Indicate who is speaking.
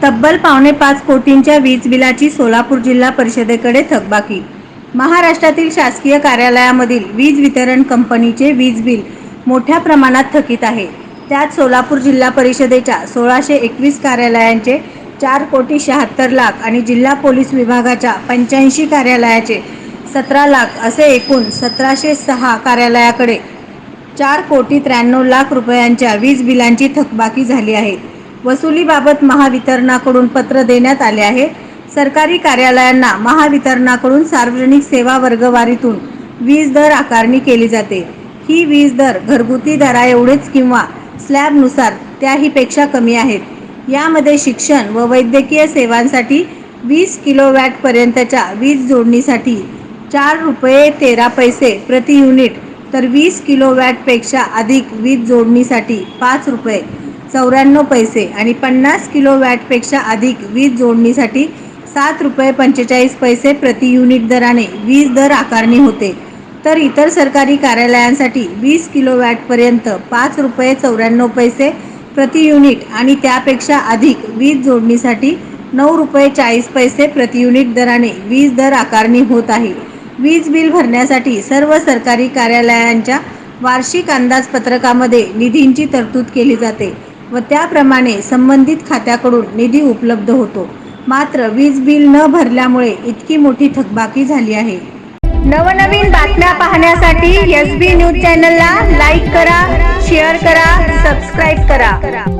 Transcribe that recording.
Speaker 1: तब्बल 5.25 कोटींच्या वीज बिलाची सोलापूर जिल्हा परिषदेकडे थकबाकी। महाराष्ट्रातील शासकीय कार्यालयामधील वीज वितरण कंपनीचे वीज बिल मोठ्या प्रमाणात थकीत आहे। त्यात सोलापूर जिल्हा परिषदेच्या 1621 कार्यालयांचे 4,76,00,000 आणि जिल्हा पोलीस विभागाच्या 85 कार्यालयाचे 17 लाख असे एकूण 1706 कार्यालयाकडे 4,93,00,000 रुपयांच्या वीज बिलांची थकबाकी झाली आहे। वसुलीबाबत महावितरणाकडून पत्र देण्यात आले आहे। सरकारी कार्यालयांना महावितरणाकडून सार्वजनिक सेवा वर्गवारीतून वीज दर आकारणी केली जाते। ही वीज दर घरगुती दराएवढेच किंवा स्लॅबनुसार त्याहीपेक्षा कमी आहेत। यामध्ये शिक्षण व वैद्यकीय सेवांसाठी 20 किलोवॅट पर्यंतच्या वीज जोडणीसाठी ₹4.13 प्रति युनिट, तर 20 किलोवॅटपेक्षा अधिक वीज जोडणीसाठी ₹5.94 आणि 50 किलोवॅटपेक्षा अधिक वीज जोडणीसाठी ₹7.45 प्रति युनिट दराने वीज दर आकारणी होते। तर इतर सरकारी कार्यालयांसाठी 20 किलोवॅटपर्यंत ₹5.94 प्रति युनिट आणि त्यापेक्षा अधिक वीज जोडणीसाठी ₹9.40 प्रति युनिट दराने वीज दर आकारणी होत आहे। वीज बिल भरण्यासाठी सर्व सरकारी कार्यालयांच्या वार्षिक अंदाजपत्रकामध्ये निधींची तरतूद केली जाते व त्याप्रमाणे संबंधित खात्याकडून निधी उपलब्ध होतो। मात्र वीज बिल न भरल्यामुळे इतकी मोठी थकबाकी झाली आहे। नवनवीन बातम्या पाहण्यासाठी SB न्यूज चॅनलला लाईक करा, शेअर करा, सबस्क्राईब करा।